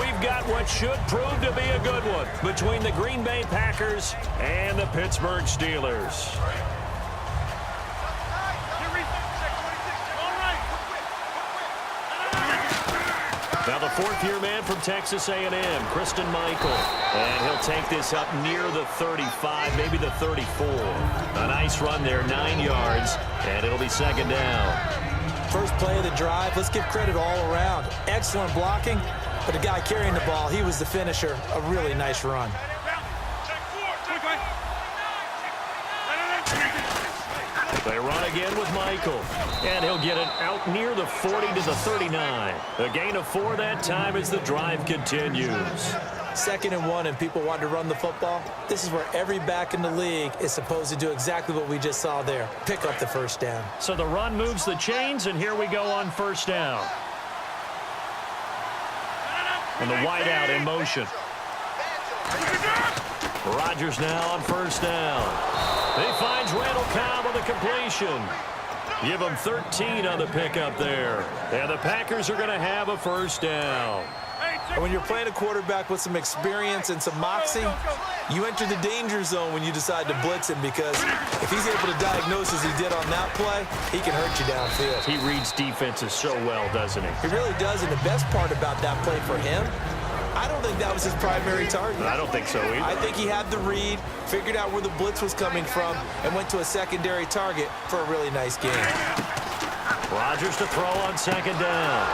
we've got what should prove to be a good one between the Green Bay Packers and the Pittsburgh Steelers. Now the fourth-year man from Texas A&M, Christian Michael. And he'll take this up near the 35, maybe the 34. A nice run there, 9 yards, and it'll be second down. First play of the drive, let's give credit all around. Excellent blocking, but the guy carrying the ball, he was the finisher. A really nice run. They run again with Michael, and he'll get it out near the 40 to the 39. A gain of 4 that time as the drive continues. 2nd and 1, and people want to run the football. This is where every back in the league is supposed to do exactly what we just saw there. Pick up the first down. So the run moves the chains, and here we go on first down. And the wideout in motion. Rodgers now on first down. He finds Randall Cobb on the completion. Give him 13 on the pickup there. And the Packers are going to have a first down. And when you're playing a quarterback with some experience and some moxie, you enter the danger zone when you decide to blitz him, because if he's able to diagnose as he did on that play, he can hurt you downfield. He reads defenses so well, doesn't he? He really does, and the best part about that play for him, I don't think that was his primary target. I don't think so either. I think he had the read, figured out where the blitz was coming from, and went to a secondary target for a really nice game. Rodgers to throw on second down.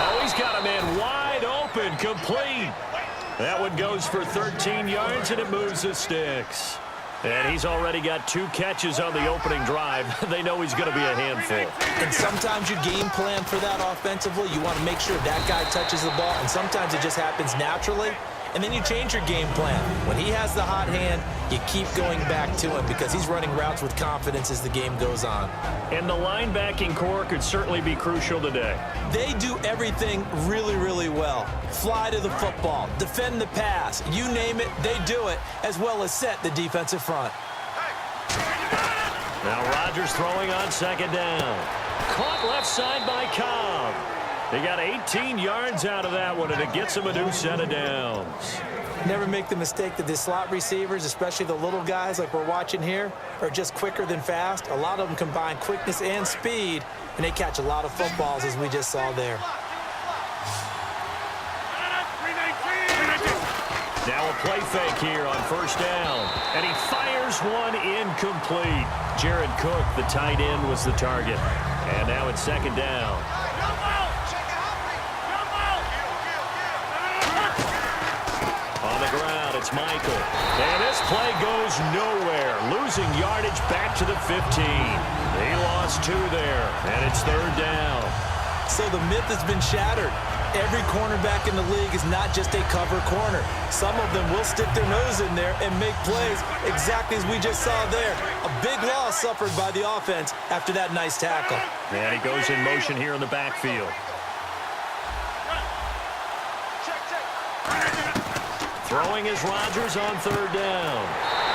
Oh, he's got a man wide open, complete. That one goes for 13 yards, and it moves the sticks. And he's already got 2 catches on the opening drive. They know he's going to be a handful. And sometimes you game plan for that offensively. You want to make sure that guy touches the ball, and sometimes it just happens naturally. And then you change your game plan. When he has the hot hand, you keep going back to him because he's running routes with confidence as the game goes on. And the linebacking core could certainly be crucial today. They do everything really, really well. Fly to the football, defend the pass, you name it, they do it, as well as set the defensive front. Now Rodgers throwing on second down. Caught left side by Cobb. They got 18 yards out of that one, and it gets him a new set of downs. Never make the mistake that the slot receivers, especially the little guys like we're watching here, are just quicker than fast. A lot of them combine quickness and speed, and they catch a lot of footballs, as we just saw there. Now a play fake here on first down, and he fires one incomplete. Jared Cook, the tight end, was the target. And now it's second down. On the ground, it's Michael. And this play goes nowhere. Losing yardage back to the 15. He lost 2 there, and it's third down. So the myth has been shattered. Every cornerback in the league is not just a cover corner. Some of them will stick their nose in there and make plays exactly as we just saw there. A big loss suffered by the offense after that nice tackle. And he goes in motion here in the backfield. Throwing is Rodgers on third down.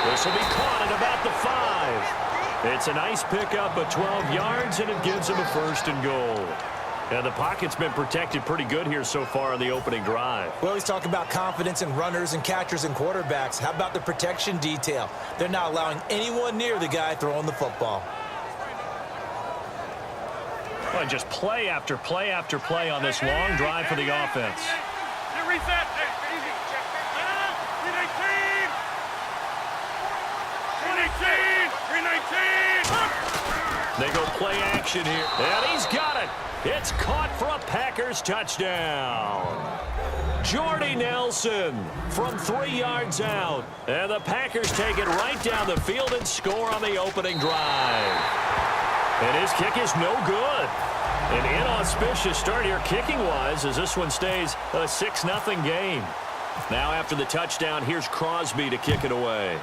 This will be caught at about the 5. It's a nice pickup of 12 yards, and it gives him a first and goal. And the pocket's been protected pretty good here so far on the opening drive. We always talk about confidence in runners and catchers and quarterbacks. How about the protection detail? They're not allowing anyone near the guy throwing the football. Well, and just play after play after play on this long drive for the offense. Reset. They go play action here, and he's got it. It's caught for a Packers touchdown. Jordy Nelson from 3 yards out, and the Packers take it right down the field and score on the opening drive. And his kick is no good. An inauspicious start here kicking-wise as this one stays a 6-0 game. Now after the touchdown, here's Crosby to kick it away.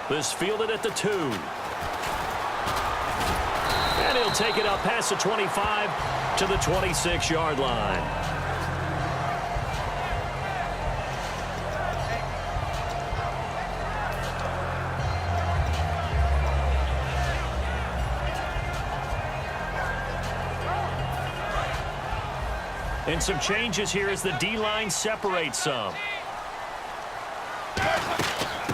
This fielded at the 2. And he'll take it up past the 25 to the 26-yard line. And some changes here as the D-line separates some.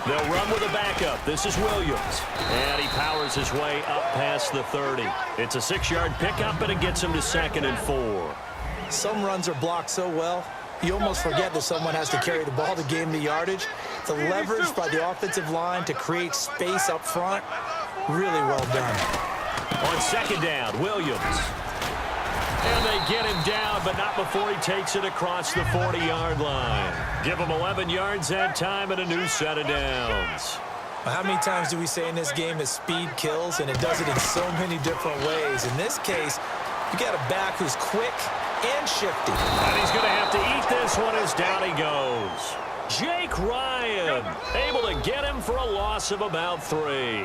They'll run with a backup. This is Williams. And he powers his way up past the 30. It's a 6-yard pickup, and it gets him to 2nd and 4. Some runs are blocked so well, you almost forget that someone has to carry the ball to gain the yardage. The leverage by the offensive line to create space up front, really well done. On 2nd down, Williams. And they get him down, but not before he takes it across the 40-yard line. Give him 11 yards that time and a new set of downs. How many times do we say in this game that speed kills, and it does it in so many different ways? In this case, you got a back who's quick and shifty. And he's going to have to eat this one as down he goes. Jake Ryan able to get him for a loss of about 3.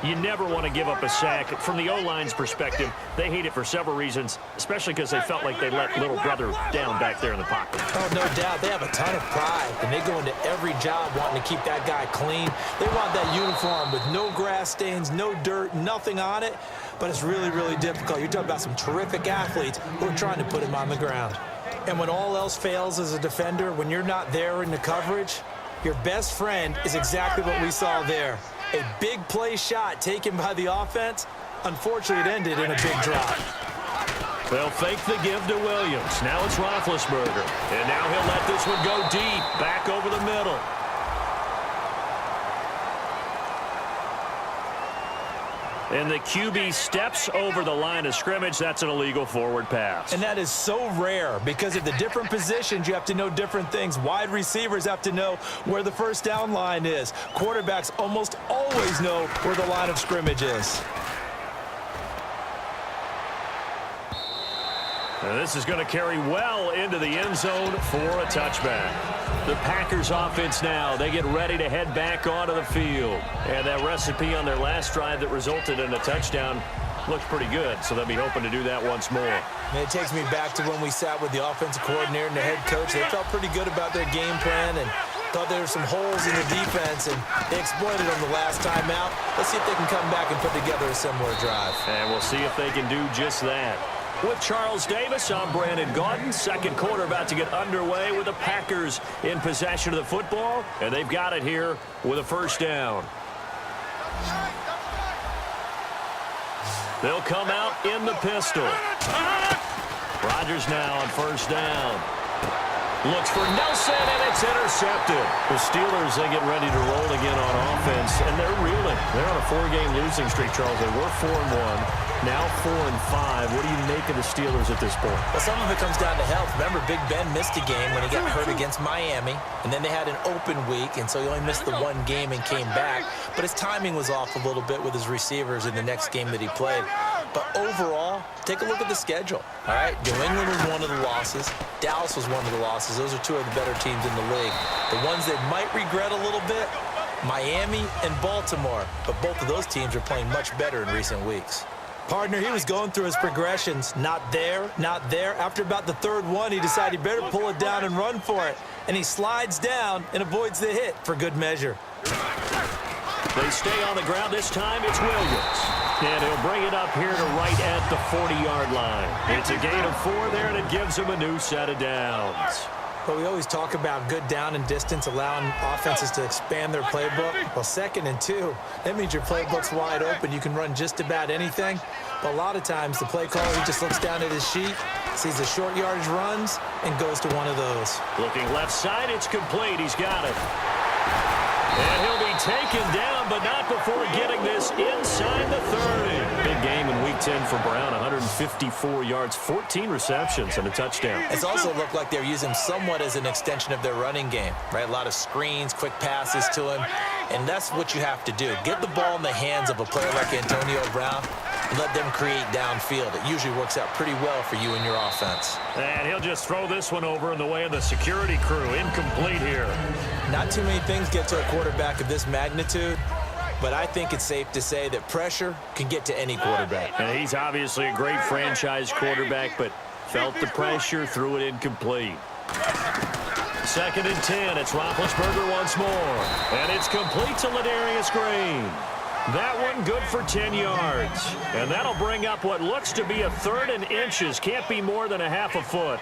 You never want to give up a sack. From the O-line's perspective, they hate it for several reasons, especially because they felt like they let little brother down back there in the pocket. Oh, no doubt. They have a ton of pride, and they go into every job wanting to keep that guy clean. They want that uniform with no grass stains, no dirt, nothing on it, but it's really, really difficult. You're talking about some terrific athletes who are trying to put him on the ground. And when all else fails as a defender, when you're not there in the coverage, your best friend is exactly what we saw there. A big play shot taken by the offense. Unfortunately, it ended in a big drop. They'll fake the give to Williams. Now it's Roethlisberger. And now he'll let this one go deep, back over the middle. And the QB steps over the line of scrimmage. That's an illegal forward pass. And that is so rare because of the different positions. You have to know different things. Wide receivers have to know where the first down line is. Quarterbacks almost always know where the line of scrimmage is. And this is going to carry well into the end zone for a touchback. The Packers offense now, they get ready to head back onto the field. And that recipe on their last drive that resulted in a touchdown looks pretty good, so they'll be hoping to do that once more. And it takes me back to when we sat with the offensive coordinator and the head coach. They felt pretty good about their game plan and thought there were some holes in the defense, and they exploited them the last time out. Let's see if they can come back and put together a similar drive. And we'll see if they can do just that. With Charles Davis, I'm Brandon Gaudin. Second quarter about to get underway with the Packers in possession of the football. And they've got it here with a first down. They'll come out in the pistol. Rodgers now on first down. Looks for Nelson, and it's intercepted. The Steelers, they get ready to roll again on offense, and they're reeling. They're on a 4-game losing streak, Charles. They were 4-1. Now 4-5. What do you make of the Steelers at this point? Well, some of it comes down to health. Remember, Big Ben missed a game when he got hurt against Miami, and then they had an open week, and so he only missed the one game and came back. But his timing was off a little bit with his receivers in the next game that he played. But overall, take a look at the schedule. All right, New England was one of the losses. Dallas was one of the losses. Those are two of the better teams in the league. The ones that might regret a little bit, Miami and Baltimore. But both of those teams are playing much better in recent weeks. Partner, he was going through his progressions. Not there, not there. After about the third one, he decided he better pull it down and run for it. And he slides down and avoids the hit for good measure. They stay on the ground. This time it's Williams. And he'll bring it up here to right at the 40-yard line. It's a gain of 4 there, and it gives him a new set of downs. But we always talk about good down and distance, allowing offenses to expand their playbook. Well, 2nd and 2, that means your playbook's wide open. You can run just about anything. But a lot of times, the play caller, he just looks down at his sheet, sees the short yardage runs, and goes to one of those. Looking left side, it's complete. He's got it. And he'll be taken down, but not before getting this inside the 30. Big game in Week 10 for Brown, 154 yards, 14 receptions, and a touchdown. It's also looked like they're using him somewhat as an extension of their running game, right? A lot of screens, quick passes to him, and that's what you have to do. Get the ball in the hands of a player like Antonio Brown and let them create downfield. It usually works out pretty well for you and your offense. And he'll just throw this one over in the way of the security crew. Incomplete here. Not too many things get to a quarterback of this magnitude, but I think it's safe to say that pressure can get to any quarterback. And he's obviously a great franchise quarterback, but felt the pressure, threw it incomplete. 2nd and 10, it's Roethlisberger once more. And it's complete to Ladarius Green. That one good for 10 yards. And that'll bring up what looks to be a 3rd and inches. Can't be more than a half a foot.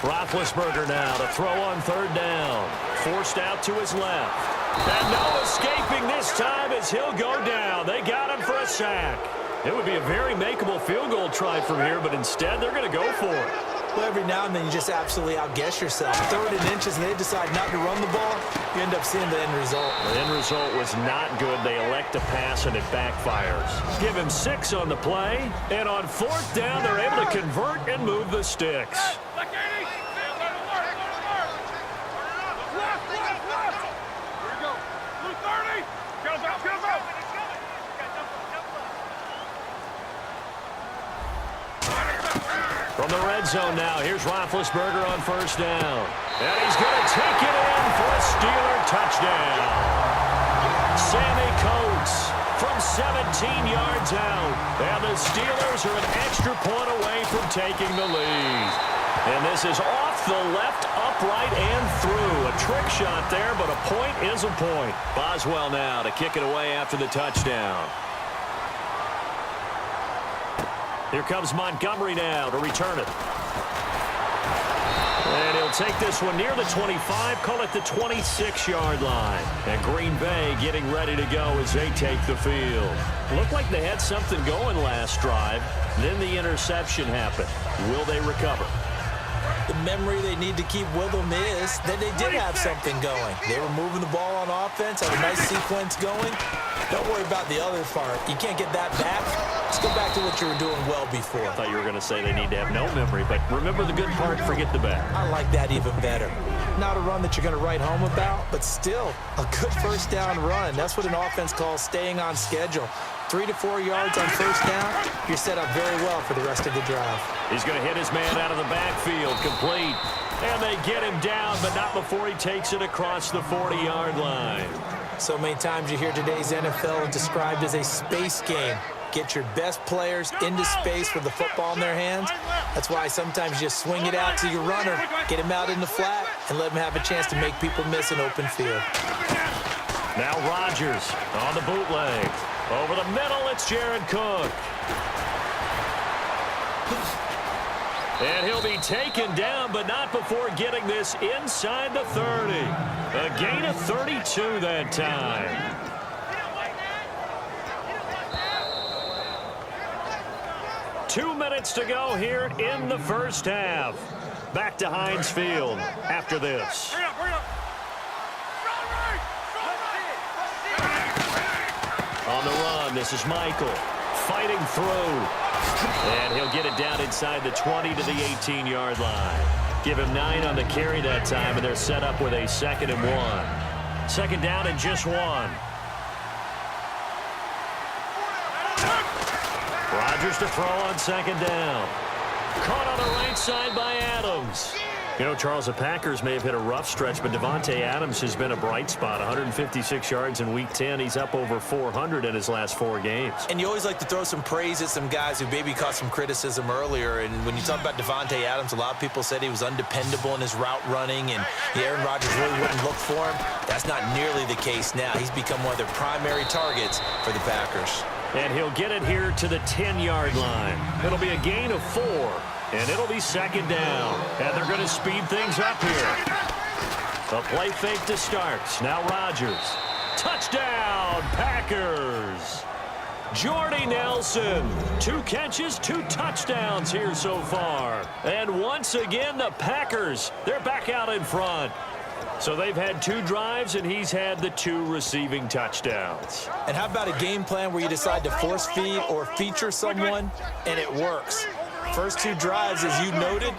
Roethlisberger now to throw on third down. Forced out to his left. And no escaping this time as he'll go down. They got him for a sack. It would be a very makeable field goal try from here, but instead they're going to go for it. Well, every now and then you just absolutely outguess yourself. Third and inches, and they decide not to run the ball. You end up seeing the end result. The end result was not good. They elect to pass, and it backfires. Give him 6 on the play, and on fourth down, they're able to convert and move the sticks. From the red zone now, here's Roethlisberger on first down. And he's going to take it in for a Steeler touchdown. Sammy Coates from 17 yards out. And the Steelers are an extra point away from taking the lead. And this is off the left, upright, and through. A trick shot there, but a point is a point. Boswell now to kick it away after the touchdown. Here comes Montgomery now to return it. And he'll take this one near the 25, call it the 26-yard line. And Green Bay getting ready to go as they take the field. Looked like they had something going last drive. Then the interception happened. Will they recover? The memory they need to keep with them is that they did have something going. They were moving the ball on offense, had a nice sequence going. Don't worry about the other part. You can't get that back. Let's go back to what you were doing well before. I thought you were going to say they need to have no memory, but remember the good part, forget the bad. I like that even better. Not a run that you're going to write home about, but still a good first down run. That's what an offense calls staying on schedule. 3 to 4 yards on first down, you're set up very well for the rest of the drive. He's going to hit his man out of the backfield, complete. And they get him down, but not before he takes it across the 40-yard line. So many times you hear today's NFL described as a space game. Get your best players into space with the football in their hands. That's why sometimes you just swing it out to your runner, get him out in the flat, and let him have a chance to make people miss an open field. Now Rodgers on the bootleg. Over the middle, it's Jared Cook. And he'll be taken down, but not before getting this inside the 30. A gain of 32 that time. Two minutes to go here in the first half. Back to Heinz Field after this. On the run, this is Michael fighting through. And he'll get it down inside the 20 to the 18-yard line. Give him 9 on the carry that time, and they're set up with a 2nd and 1. Second down and just 1. Rodgers to throw on second down. Caught on the right side by Adams. You know, Charles, the Packers may have hit a rough stretch, but Davante Adams has been a bright spot. 156 yards in Week 10. He's up over 400 in his last 4 games. And you always like to throw some praise at some guys who maybe caught some criticism earlier. And when you talk about Davante Adams, a lot of people said he was undependable in his route running, and Aaron Rodgers really wouldn't look for him. That's not nearly the case now. He's become one of their primary targets for the Packers. And he'll get it here to the 10-yard line. It'll be a gain of 4. And it'll be second down. And they're going to speed things up here. A play fake to start. Now Rodgers. Touchdown, Packers. Jordy Nelson. 2 catches, 2 touchdowns here so far. And once again, the Packers, they're back out in front. So they've had 2 drives, and he's had the 2 receiving touchdowns. And how about a game plan where you decide to force feed or feature someone, and it works? First 2 drives, as you noted,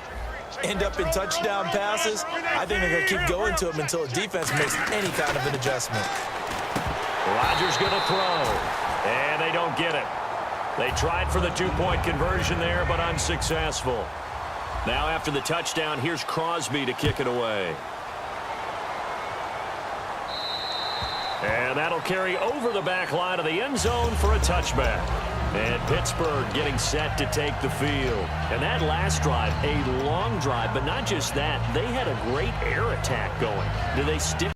end up in touchdown passes. I think they're going to keep going to them until the defense makes any kind of an adjustment. Rodgers going to throw, and they don't get it. They tried for the 2-point conversion there, but unsuccessful. Now after the touchdown, here's Crosby to kick it away. And that'll carry over the back line of the end zone for a touchback. And Pittsburgh getting set to take the field. And that last drive, a long drive, but not just that. They had a great air attack going. Do they stick